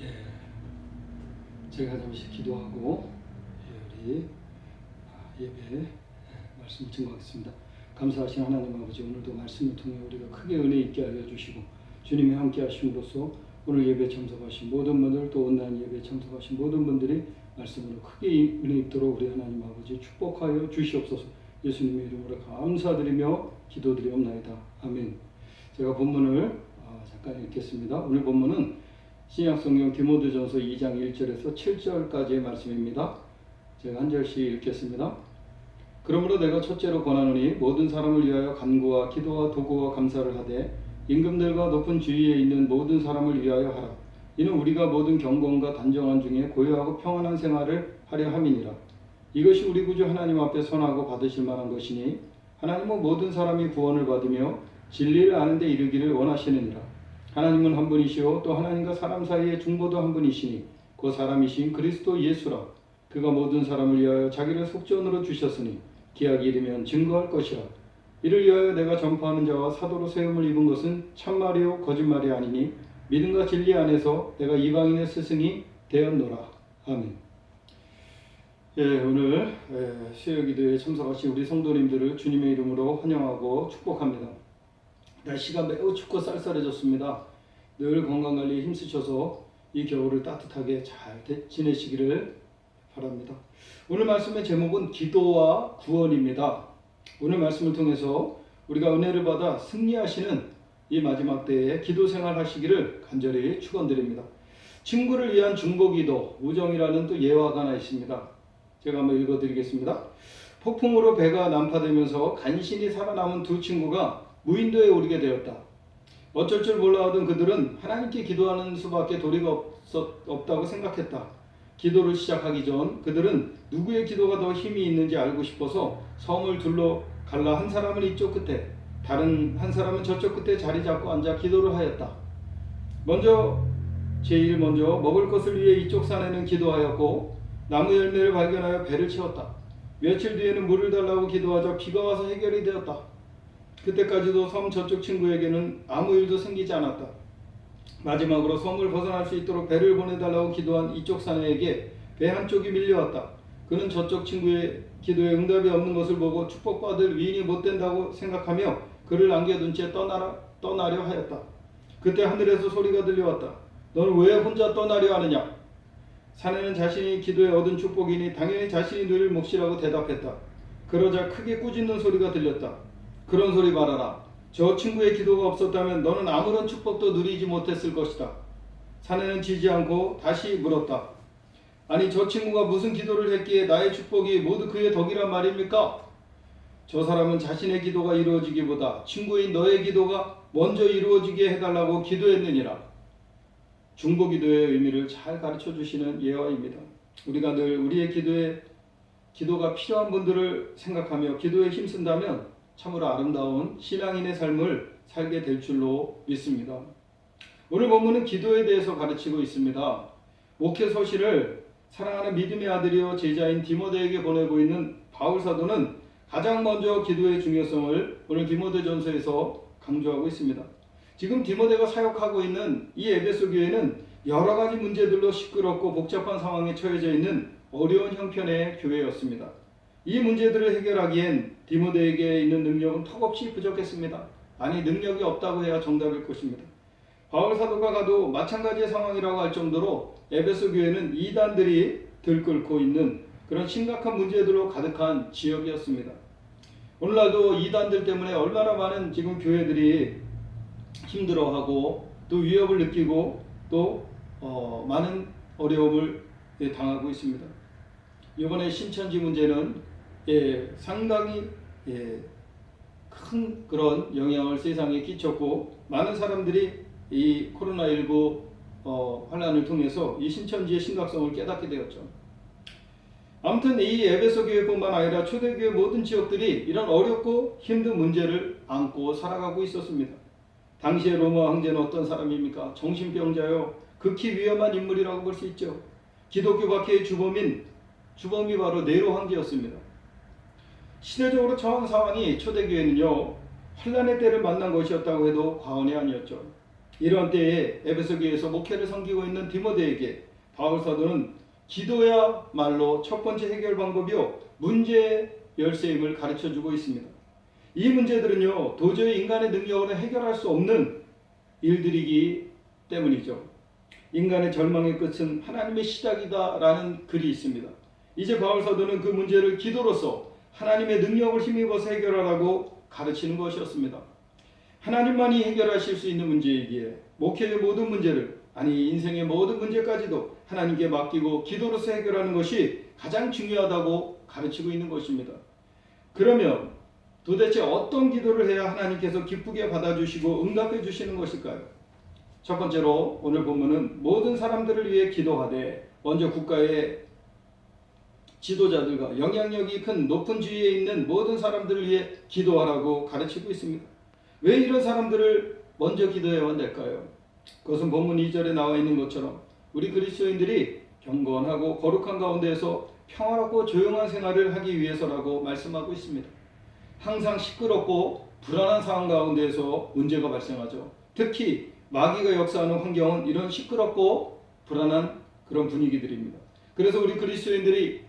예, 제가 잠시 기도하고 우리 예배 말씀을 증거하겠습니다. 감사하신 하나님 아버지, 오늘도 말씀을 통해 우리가 크게 은혜 있게 알려주시고 주님이 함께 하심으로써 오늘 예배 참석하신 모든 분들, 또 온라인 예배 참석하신 모든 분들이 말씀으로 크게 은혜 있도록 우리 하나님 아버지 축복하여 주시옵소서. 예수님의 이름으로 감사드리며 기도드리옵나이다. 아멘. 제가 본문을 잠깐 읽겠습니다. 오늘 본문은 신약성경 디모데전서 2장 1절에서 7절까지의 말씀입니다. 제가 한 절씩 읽겠습니다. 그러므로 내가 첫째로 권하노니 모든 사람을 위하여 간구와 기도와 도구와 감사를 하되 임금들과 높은 주위에 있는 모든 사람을 위하여 하라. 이는 우리가 모든 경건과 단정한 중에 고요하고 평안한 생활을 하려 함이니라. 이것이 우리 구주 하나님 앞에 선하고 받으실 만한 것이니 하나님은 모든 사람이 구원을 받으며 진리를 아는 데 이르기를 원하시느니라. 하나님은 한 분이시요 또 하나님과 사람 사이의 중보도 한 분이시니 그 사람이신 그리스도 예수라. 그가 모든 사람을 위하여 자기를 속전으로 주셨으니 기약이 이르면 증거할 것이라. 이를 위하여 내가 전파하는 자와 사도로 세움을 입은 것은 참말이요 거짓말이 아니니 믿음과 진리 안에서 내가 이방인의 스승이 되었노라. 아멘. 오늘 수요기도에 참석하신 우리 성도님들을 주님의 이름으로 환영하고 축복합니다. 날씨가 매우 춥고 쌀쌀해졌습니다. 늘 건강관리에 힘쓰셔서 이 겨울을 따뜻하게 잘 지내시기를 바랍니다. 오늘 말씀의 제목은 기도와 구원입니다. 오늘 말씀을 통해서 우리가 은혜를 받아 승리하시는 이 마지막 때에 기도 생활 하시기를 간절히 축원드립니다. 친구를 위한 중보기도, 우정이라는 또 예화가 하나 있습니다. 제가 한번 읽어드리겠습니다. 폭풍으로 배가 난파되면서 간신히 살아남은 두 친구가 무인도에 오르게 되었다. 어쩔 줄 몰라 하던 그들은 하나님께 기도하는 수밖에 도리가 없다고 생각했다. 기도를 시작하기 전 그들은 누구의 기도가 더 힘이 있는지 알고 싶어서 섬을 둘러 갈라 한 사람은 이쪽 끝에, 다른 한 사람은 저쪽 끝에 자리 잡고 앉아 기도를 하였다. 제일 먼저 먹을 것을 위해 이쪽 산에는 기도하였고 나무 열매를 발견하여 배를 채웠다. 며칠 뒤에는 물을 달라고 기도하자 비가 와서 해결이 되었다. 그때까지도 섬 저쪽 친구에게는 아무 일도 생기지 않았다. 마지막으로 섬을 벗어날 수 있도록 배를 보내달라고 기도한 이쪽 사내에게 배 한쪽이 밀려왔다. 그는 저쪽 친구의 기도에 응답이 없는 것을 보고 축복받을 위인이 못된다고 생각하며 그를 남겨둔 채 떠나려 하였다. 그때 하늘에서 소리가 들려왔다. 너는 왜 혼자 떠나려 하느냐? 사내는 자신이 기도에 얻은 축복이니 당연히 자신이 누릴 몫이라고 대답했다. 그러자 크게 꾸짖는 소리가 들렸다. 그런 소리 말아라. 저 친구의 기도가 없었다면 너는 아무런 축복도 누리지 못했을 것이다. 사내는 지지 않고 다시 물었다. 아니, 저 친구가 무슨 기도를 했기에 나의 축복이 모두 그의 덕이란 말입니까? 저 사람은 자신의 기도가 이루어지기보다 친구인 너의 기도가 먼저 이루어지게 해달라고 기도했느니라. 중보기도의 의미를 잘 가르쳐 주시는 예화입니다. 우리가 늘 우리의 기도가 필요한 분들을 생각하며 기도에 힘쓴다면 참으로 아름다운 신앙인의 삶을 살게 될 줄로 믿습니다. 오늘 본문은 기도에 대해서 가르치고 있습니다. 목회 서신을 사랑하는 믿음의 아들이요 제자인 디모데에게 보내고 있는 바울 사도는 가장 먼저 기도의 중요성을 오늘 디모데전서에서 강조하고 있습니다. 지금 디모데가 사역하고 있는 이 에베소 교회는 여러 가지 문제들로 시끄럽고 복잡한 상황에 처해져 있는 어려운 형편의 교회였습니다. 이 문제들을 해결하기엔 디모데에게 있는 능력은 턱없이 부족했습니다. 아니, 능력이 없다고 해야 정답일 것입니다. 바울 사도가 가도 마찬가지의 상황이라고 할 정도로 에베소 교회는 이단들이 들끓고 있는 그런 심각한 문제들로 가득한 지역이었습니다. 오늘날도 이단들 때문에 얼마나 많은 지금 교회들이 힘들어하고 또 위협을 느끼고 또 많은 어려움을 당하고 있습니다. 이번에 신천지 문제는 상당히 큰 그런 영향을 세상에 끼쳤고 많은 사람들이 이 코로나19 환란을 통해서 이 신천지의 심각성을 깨닫게 되었죠. 아무튼 이 에베소 교회뿐만 아니라 초대교회 모든 지역들이 이런 어렵고 힘든 문제를 안고 살아가고 있었습니다. 당시의 로마 황제는 어떤 사람입니까? 정신병자요. 극히 위험한 인물이라고 볼 수 있죠. 기독교 박해의 주범이 바로 네로 황제였습니다. 시대적으로 처한 상황이 초대교회는요, 환란의 때를 만난 것이었다고 해도 과언이 아니었죠. 이러한 때에 에베소 교회에서 목회를 섬기고 있는 디모데에게 바울 사도는 기도야말로 첫 번째 해결 방법이요 문제 열쇠임을 가르쳐주고 있습니다. 이 문제들은요 도저히 인간의 능력으로 해결할 수 없는 일들이기 때문이죠. 인간의 절망의 끝은 하나님의 시작이다라는 글이 있습니다. 이제 바울 사도는 그 문제를 기도로서 하나님의 능력을 힘입어서 해결하라고 가르치는 것이었습니다. 하나님만이 해결하실 수 있는 문제이기에 목회의 모든 문제를, 아니 인생의 모든 문제까지도 하나님께 맡기고 기도로서 해결하는 것이 가장 중요하다고 가르치고 있는 것입니다. 그러면 도대체 어떤 기도를 해야 하나님께서 기쁘게 받아주시고 응답해 주시는 것일까요? 첫 번째로 오늘 본문은 모든 사람들을 위해 기도하되 먼저 국가의 지도자들과 영향력이 큰 높은 지위에 있는 모든 사람들을 위해 기도하라고 가르치고 있습니다. 왜 이런 사람들을 먼저 기도해야 될까요? 그것은 본문 2절에 나와 있는 것처럼 우리 그리스도인들이 경건하고 거룩한 가운데에서 평화롭고 조용한 생활을 하기 위해서라고 말씀하고 있습니다. 항상 시끄럽고 불안한 상황 가운데에서 문제가 발생하죠. 특히 마귀가 역사하는 환경은 이런 시끄럽고 불안한 그런 분위기들입니다. 그래서 우리 그리스도인들이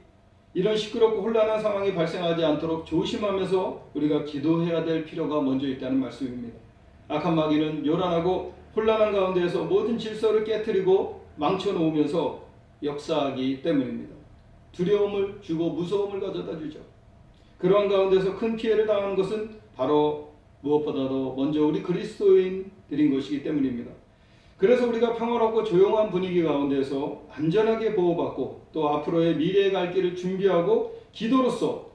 이런 시끄럽고 혼란한 상황이 발생하지 않도록 조심하면서 우리가 기도해야 될 필요가 먼저 있다는 말씀입니다. 악한 마귀는 요란하고 혼란한 가운데에서 모든 질서를 깨트리고 망쳐놓으면서 역사하기 때문입니다. 두려움을 주고 무서움을 가져다 주죠. 그러한 가운데서 큰 피해를 당하는 것은 바로 무엇보다도 먼저 우리 그리스도인들인 것이기 때문입니다. 그래서 우리가 평화롭고 조용한 분위기 가운데서 안전하게 보호받고 또 앞으로의 미래에 갈 길을 준비하고 기도로서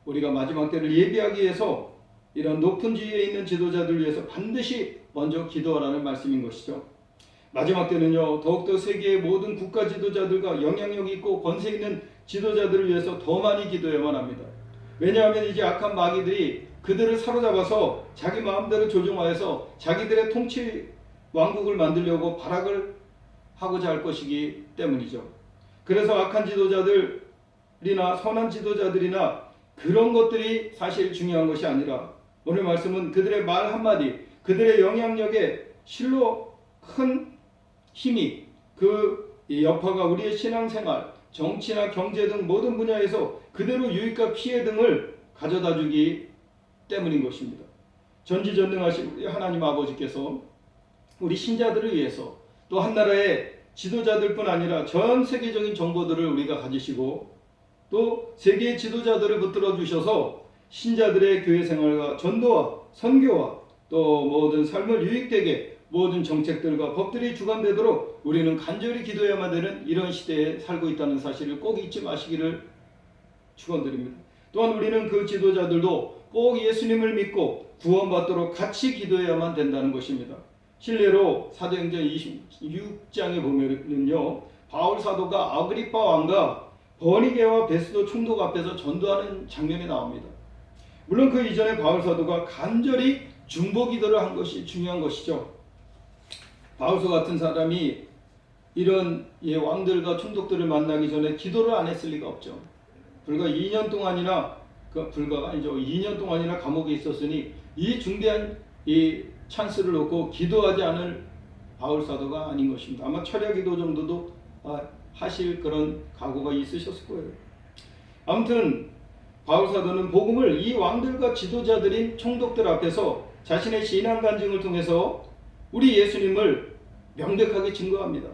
우리가 마지막 때를 예비하기 위해서 이런 높은 지위에 있는 지도자들을 위해서 반드시 먼저 기도하라는 말씀인 것이죠. 마지막 때는요 더욱더 세계의 모든 국가 지도자들과 영향력 있고 권세 있는 지도자들을 위해서 더 많이 기도해야만 합니다. 왜냐하면 이제 악한 마귀들이 그들을 사로잡아서 자기 마음대로 조종하여서 자기들의 통치 왕국을 만들려고 발악을 하고자 할 것이기 때문이죠. 그래서 악한 지도자들이나 선한 지도자들이나 그런 것들이 사실 중요한 것이 아니라 오늘 말씀은 그들의 말 한마디, 그들의 영향력에 실로 큰 힘이 그 여파가 우리의 신앙생활, 정치나 경제 등 모든 분야에서 그대로 유익과 피해 등을 가져다 주기 때문인 것입니다. 전지전능하신 우리 하나님 아버지께서 우리 신자들을 위해서 또 한 나라의 지도자들뿐 아니라 전 세계적인 정보들을 우리가 가지시고 또 세계의 지도자들을 붙들어 주셔서 신자들의 교회 생활과 전도와 선교와 또 모든 삶을 유익되게 모든 정책들과 법들이 주관되도록 우리는 간절히 기도해야만 되는 이런 시대에 살고 있다는 사실을 꼭 잊지 마시기를 축원드립니다. 또한 우리는 그 지도자들도 꼭 예수님을 믿고 구원받도록 같이 기도해야만 된다는 것입니다. 실례로 사도행전 26장에 보면은요 바울 사도가 아그리파 왕과 버니게와 베스도 총독 앞에서 전도하는 장면이 나옵니다. 물론 그 이전에 바울 사도가 간절히 중보 기도를 한 것이 중요한 것이죠. 바울서 같은 사람이 이런 왕들과 총독들을 만나기 전에 기도를 안 했을 리가 없죠. 불과 2년 동안이나 불가가 아니죠. 2년 동안이나 감옥에 있었으니 이 중대한 이 찬스를 놓고 기도하지 않을 바울 사도가 아닌 것입니다. 아마 철야 기도 정도도 하실 그런 각오가 있으셨을 거예요. 아무튼 바울 사도는 복음을 이 왕들과 지도자들인 총독들 앞에서 자신의 신앙 간증을 통해서 우리 예수님을 명백하게 증거합니다.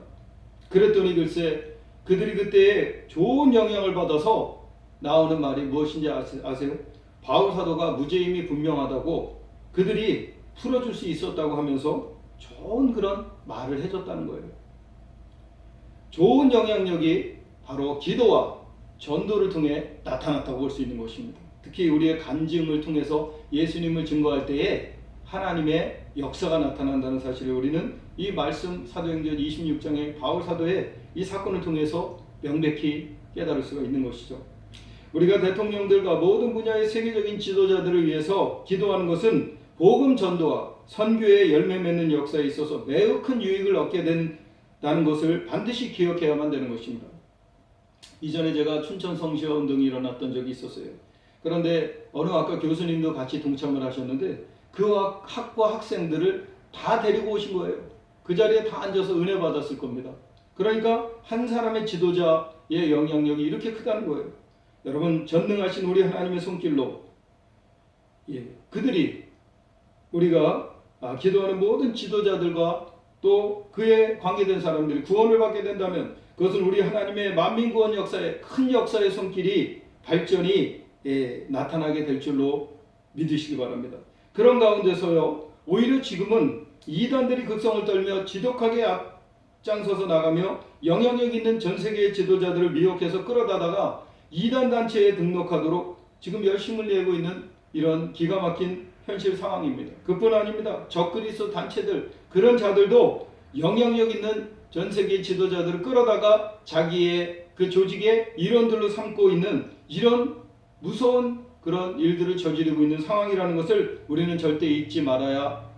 그랬더니 글쎄 그들이 그때에 좋은 영향을 받아서 나오는 말이 무엇인지 아세요? 바울 사도가 무죄임이 분명하다고 그들이 풀어줄 수 있었다고 하면서 좋은 그런 말을 해줬다는 거예요. 좋은 영향력이 바로 기도와 전도를 통해 나타났다고 볼 수 있는 것입니다. 특히 우리의 간증을 통해서 예수님을 증거할 때에 하나님의 역사가 나타난다는 사실을 우리는 이 말씀 사도행전 26장의 바울 사도의 이 사건을 통해서 명백히 깨달을 수가 있는 것이죠. 우리가 대통령들과 모든 분야의 세계적인 지도자들을 위해서 기도하는 것은 복음 전도와 선교의 열매 맺는 역사에 있어서 매우 큰 유익을 얻게 된다는 것을 반드시 기억해야만 되는 것입니다. 이전에 제가 춘천 성시화 운동이 일어났던 적이 있었어요. 그런데 어느 학과 교수님도 같이 동참을 하셨는데 그 학과 학생들을 다 데리고 오신 거예요. 그 자리에 다 앉아서 은혜 받았을 겁니다. 그러니까 한 사람의 지도자의 영향력이 이렇게 크다는 거예요. 여러분, 전능하신 우리 하나님의 손길로 그들이 우리가 기도하는 모든 지도자들과 또 그에 관계된 사람들이 구원을 받게 된다면 그것은 우리 하나님의 만민구원 역사의 큰 역사의 손길이 발전이 나타나게 될 줄로 믿으시기 바랍니다. 그런 가운데서요, 오히려 지금은 이단들이 극성을 떨며 지독하게 앞장서서 나가며 영향력 있는 전 세계의 지도자들을 미혹해서 끌어다다가 이단 단체에 등록하도록 지금 열심을 내고 있는 이런 기가 막힌 현실 상황입니다. 그뿐 아닙니다. 적그리스도 단체들, 그런 자들도 영향력 있는 전 세계 지도자들을 끌어다가 자기의 그 조직의 일원들로 삼고 있는 이런 무서운 그런 일들을 저지르고 있는 상황이라는 것을 우리는 절대 잊지 말아야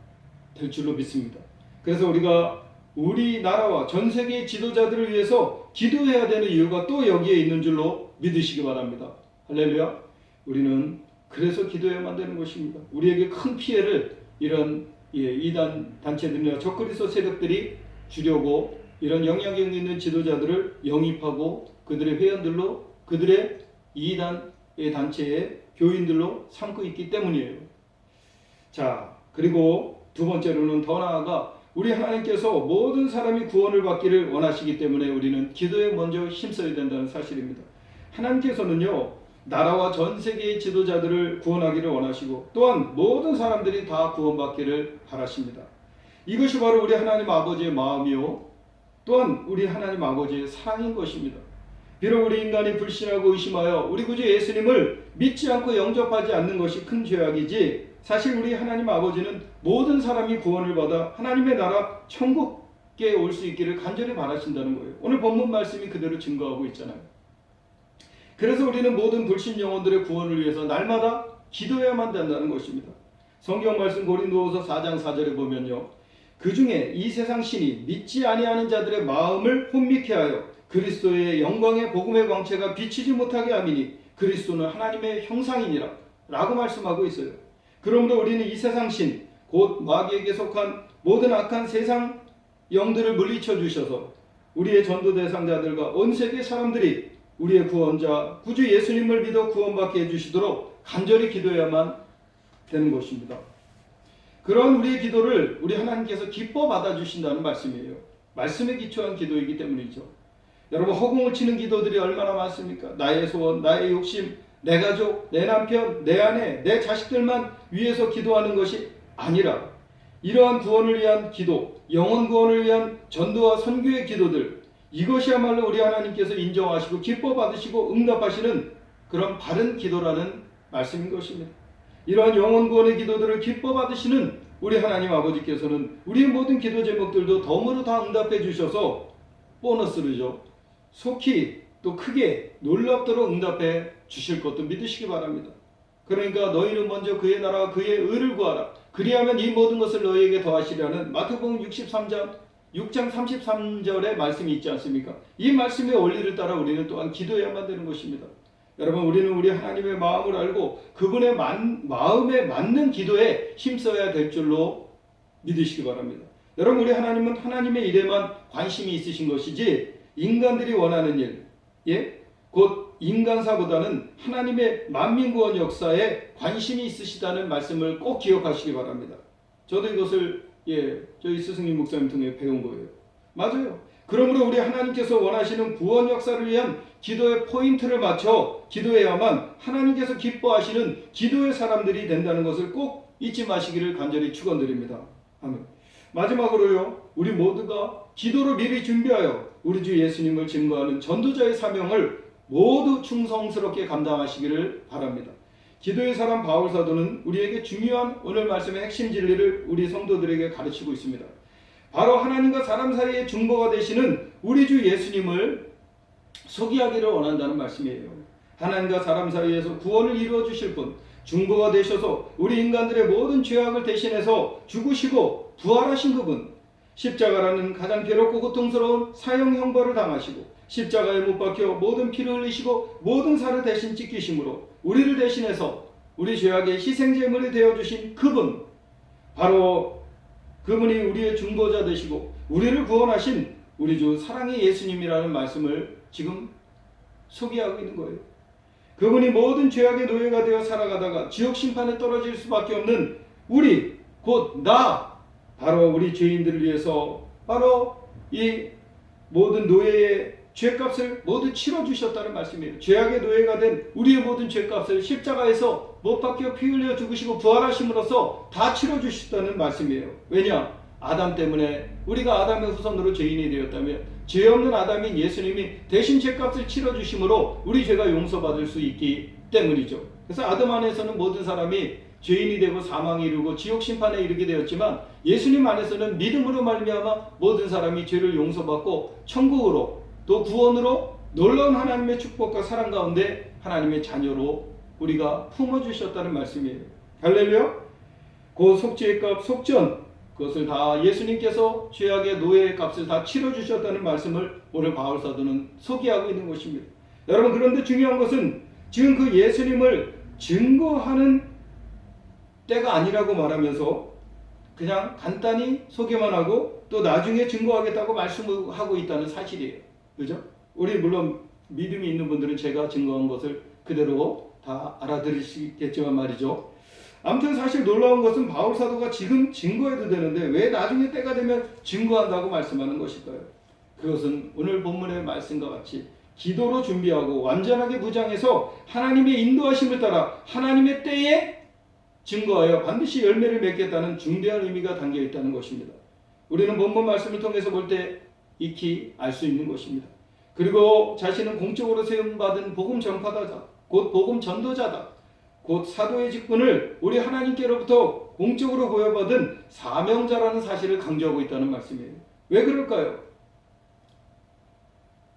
될 줄로 믿습니다. 그래서 우리가 우리나라와 전 세계의 지도자들을 위해서 기도해야 되는 이유가 또 여기에 있는 줄로 믿으시기 바랍니다. 할렐루야. 우리는 그래서 기도해야만 되는 것입니다. 우리에게 큰 피해를 이런 이단 단체들이나 적그리스도 세력들이 주려고 이런 영향력 있는 지도자들을 영입하고 그들의 회원들로 그들의 이단의 단체의 교인들로 삼고 있기 때문이에요. 자, 그리고 두 번째로는 더 나아가 우리 하나님께서 모든 사람이 구원을 받기를 원하시기 때문에 우리는 기도에 먼저 힘써야 된다는 사실입니다. 하나님께서는요, 나라와 전 세계의 지도자들을 구원하기를 원하시고 또한 모든 사람들이 다 구원받기를 바라십니다. 이것이 바로 우리 하나님 아버지의 마음이요, 또한 우리 하나님 아버지의 사랑인 것입니다. 비록 우리 인간이 불신하고 의심하여 우리 구주 예수님을 믿지 않고 영접하지 않는 것이 큰 죄악이지, 사실 우리 하나님 아버지는 모든 사람이 구원을 받아 하나님의 나라 천국에 올 수 있기를 간절히 바라신다는 거예요. 오늘 본문 말씀이 그대로 증거하고 있잖아요. 그래서 우리는 모든 불신 영혼들의 구원을 위해서 날마다 기도해야만 된다는 것입니다. 성경 말씀 고린도후서 4장 4절에 보면요, 그 중에 이 세상 신이 믿지 아니하는 자들의 마음을 혼미케 하여 그리스도의 영광의 복음의 광채가 비치지 못하게 함이니 그리스도는 하나님의 형상이니라 라고 말씀하고 있어요. 그러므로 우리는 이 세상 신, 곧 마귀에게 속한 모든 악한 세상 영들을 물리쳐 주셔서 우리의 전도 대상자들과 온 세계 사람들이 우리의 구원자 구주 예수님을 믿어 구원받게 해주시도록 간절히 기도해야만 되는 것입니다. 그런 우리의 기도를 우리 하나님께서 기뻐 받아주신다는 말씀이에요. 말씀에 기초한 기도이기 때문이죠. 여러분, 허공을 치는 기도들이 얼마나 많습니까? 나의 소원, 나의 욕심, 내 가족, 내 남편, 내 아내, 내 자식들만 위해서 기도하는 것이 아니라 이러한 구원을 위한 기도, 영혼 구원을 위한 전도와 선교의 기도들, 이것이야말로 우리 하나님께서 인정하시고 기뻐 받으시고 응답하시는 그런 바른 기도라는 말씀인 것입니다. 이러한 영혼 구원의 기도들을 기뻐 받으시는 우리 하나님 아버지께서는 우리의 모든 기도 제목들도 덤으로 다 응답해 주셔서 보너스로죠, 속히 또 크게 놀랍도록 응답해 주실 것도 믿으시기 바랍니다. 그러니까 너희는 먼저 그의 나라와 그의 의를 구하라. 그리하면 이 모든 것을 너희에게 더하시려는 마태복음 6장 33절의 말씀이 있지 않습니까? 이 말씀의 원리를 따라 우리는 또한 기도해야만 되는 것입니다. 여러분, 우리는 우리 하나님의 마음을 알고 그분의 마음에 맞는 기도에 힘써야 될 줄로 믿으시기 바랍니다. 여러분, 우리 하나님은 하나님의 일에만 관심이 있으신 것이지 인간들이 원하는 일, 곧 인간사보다는 하나님의 만민구원 역사에 관심이 있으시다는 말씀을 꼭 기억하시기 바랍니다. 저도 이것을 저희 스승님 목사님 통해 배운 거예요. 맞아요. 그러므로 우리 하나님께서 원하시는 구원 역사를 위한 기도의 포인트를 맞춰 기도해야만 하나님께서 기뻐하시는 기도의 사람들이 된다는 것을 꼭 잊지 마시기를 간절히 축원드립니다. 아멘. 마지막으로요, 우리 모두가 기도로 미리 준비하여 우리 주 예수님을 증거하는 전도자의 사명을 모두 충성스럽게 감당하시기를 바랍니다. 기도의 사람 바울 사도는 우리에게 중요한 오늘 말씀의 핵심 진리를 우리 성도들에게 가르치고 있습니다. 바로 하나님과 사람 사이의 중보가 되시는 우리 주 예수님을 소개하기를 원한다는 말씀이에요. 하나님과 사람 사이에서 구원을 이루어 주실 분, 중보가 되셔서 우리 인간들의 모든 죄악을 대신해서 죽으시고 부활하신 그분, 십자가라는 가장 괴롭고 고통스러운 사형 형벌을 당하시고 십자가에 못 박혀 모든 피를 흘리시고 모든 살을 대신 찢기심으로 우리를 대신해서 우리 죄악의 희생제물이 되어주신 그분, 바로 그분이 우리의 중보자 되시고 우리를 구원하신 우리 주 사랑의 예수님이라는 말씀을 지금 소개하고 있는 거예요. 그분이 모든 죄악의 노예가 되어 살아가다가 지옥 심판에 떨어질 수밖에 없는 우리, 곧 나, 바로 우리 죄인들을 위해서 바로 이 모든 노예의 죄값을 모두 치러주셨다는 말씀이에요. 죄악의 노예가 된 우리의 모든 죄값을 십자가에서 못 박혀 피 흘려 죽으시고 부활하심으로써 다 치러주셨다는 말씀이에요. 왜냐? 아담 때문에 우리가 아담의 후손으로 죄인이 되었다면 죄 없는 아담인 예수님이 대신 죄값을 치러주심으로 우리 죄가 용서받을 수 있기 때문이죠. 그래서 아담 안에서는 모든 사람이 죄인이 되고 사망에 이르고 지옥 심판에 이르게 되었지만 예수님 안에서는 믿음으로 말미암아 모든 사람이 죄를 용서받고 천국으로 또 구원으로 놀라운 하나님의 축복과 사랑 가운데 하나님의 자녀로 우리가 품어주셨다는 말씀이에요. 할렐루야. 그 속죄의 값, 속전, 그것을 다 예수님께서 죄악의 노예의 값을 다 치러주셨다는 말씀을 오늘 바울 사도는 소개하고 있는 것입니다. 여러분, 그런데 중요한 것은 지금 그 예수님을 증거하는 때가 아니라고 말하면서 그냥 간단히 소개만 하고 또 나중에 증거하겠다고 말씀하고 있다는 사실이에요. 그죠? 우리 물론 믿음이 있는 분들은 제가 증거한 것을 그대로 다 알아들으시겠지만 말이죠. 아무튼 사실 놀라운 것은 바울 사도가 지금 증거해도 되는데 왜 나중에 때가 되면 증거한다고 말씀하는 것일까요? 그것은 오늘 본문의 말씀과 같이 기도로 준비하고 완전하게 무장해서 하나님의 인도하심을 따라 하나님의 때에 증거하여 반드시 열매를 맺겠다는 중대한 의미가 담겨 있다는 것입니다. 우리는 본문 말씀을 통해서 볼 때 익히 알 수 있는 것입니다. 그리고 자신은 공적으로 세움받은 복음 전파자다, 곧 복음 전도자다, 곧 사도의 직분을 우리 하나님께로부터 공적으로 부여받은 사명자라는 사실을 강조하고 있다는 말씀이에요. 왜 그럴까요?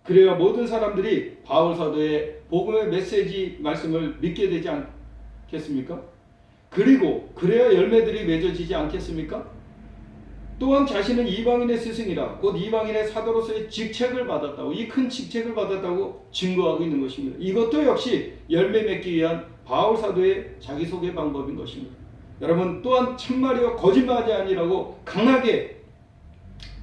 그래야 모든 사람들이 바울 사도의 복음의 메시지 말씀을 믿게 되지 않겠습니까? 그리고 그래야 열매들이 맺어지지 않겠습니까? 또한 자신은 이방인의 스승이라 곧 이방인의 사도로서의 직책을 받았다고, 이 큰 직책을 받았다고 증거하고 있는 것입니다. 이것도 역시 열매 맺기 위한 바울 사도의 자기소개 방법인 것입니다. 여러분, 또한 참말이요 거짓말이 아니라고 강하게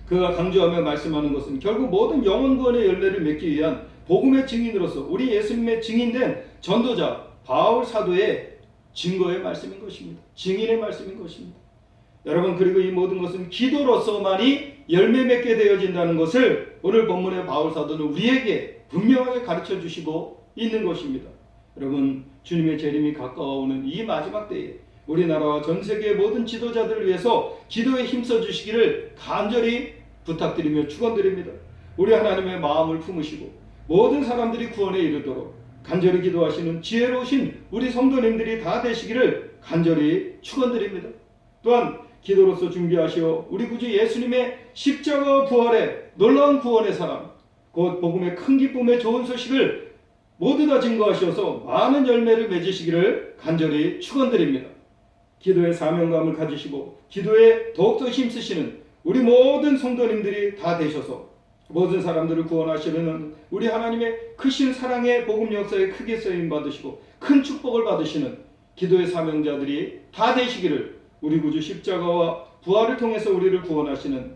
그가 강조하며 말씀하는 것은 결국 모든 영혼 구원의 열매를 맺기 위한 복음의 증인으로서 우리 예수님의 증인된 전도자 바울 사도의 증거의 말씀인 것입니다. 증인의 말씀인 것입니다. 여러분, 그리고 이 모든 것은 기도로서만이 열매 맺게 되어진다는 것을 오늘 본문의 바울 사도는 우리에게 분명하게 가르쳐 주시고 있는 것입니다. 여러분, 주님의 재림이 가까워오는 이 마지막 때에 우리나라와 전 세계의 모든 지도자들을 위해서 기도에 힘써 주시기를 간절히 부탁드리며 축원드립니다. 우리 하나님의 마음을 품으시고 모든 사람들이 구원에 이르도록 간절히 기도하시는 지혜로우신 우리 성도님들이 다 되시기를 간절히 축원드립니다. 또한 기도로서 준비하시어 우리 구주 예수님의 십자가와 부활의 놀라운 구원의 사랑, 곧 복음의 큰 기쁨의 좋은 소식을 모두 다 증거하셔서 많은 열매를 맺으시기를 간절히 축원드립니다. 기도의 사명감을 가지시고 기도에 더욱더 힘쓰시는 우리 모든 성도님들이 다 되셔서 모든 사람들을 구원하시는 우리 하나님의 크신 사랑의 복음 역사에 크게 쓰임 받으시고 큰 축복을 받으시는 기도의 사명자들이 다 되시기를 우리 구주 십자가와 부활을 통해서 우리를 구원하시는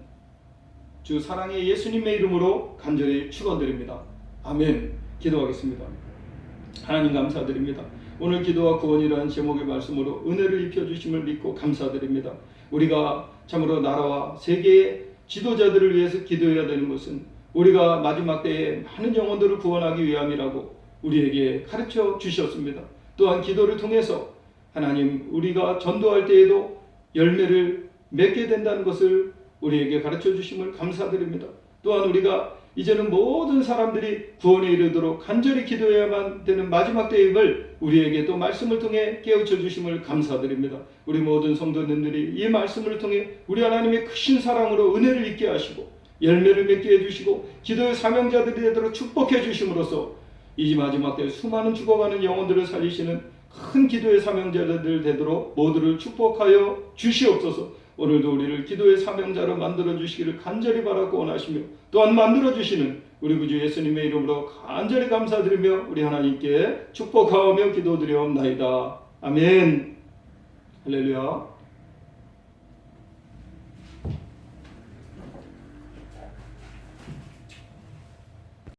주 사랑의 예수님의 이름으로 간절히 축원드립니다. 아멘. 기도하겠습니다. 하나님 감사드립니다. 오늘 기도와 구원이라는 제목의 말씀으로 은혜를 입혀주심을 믿고 감사드립니다. 우리가 참으로 나라와 세계의 지도자들을 위해서 기도해야 되는 것은 우리가 마지막 때에 많은 영혼들을 구원하기 위함이라고 우리에게 가르쳐 주셨습니다. 또한 기도를 통해서 하나님, 우리가 전도할 때에도 열매를 맺게 된다는 것을 우리에게 가르쳐 주심을 감사드립니다. 또한 우리가 이제는 모든 사람들이 구원에 이르도록 간절히 기도해야만 되는 마지막 때임을 우리에게 또 말씀을 통해 깨우쳐 주심을 감사드립니다. 우리 모든 성도님들이 이 말씀을 통해 우리 하나님의 크신 사랑으로 은혜를 있게 하시고 열매를 맺게 해주시고 기도의 사명자들이 되도록 축복해 주심으로써 이 마지막 때 수많은 죽어가는 영혼들을 살리시는 큰 기도의 사명자들 되도록 모두를 축복하여 주시옵소서. 오늘도 우리를 기도의 사명자로 만들어 주시기를 간절히 바라고 원하시며 또한 만들어 주시는 우리 구주 예수님의 이름으로 간절히 감사드리며 우리 하나님께 축복하며 기도드리옵나이다. 아멘. 할렐루야.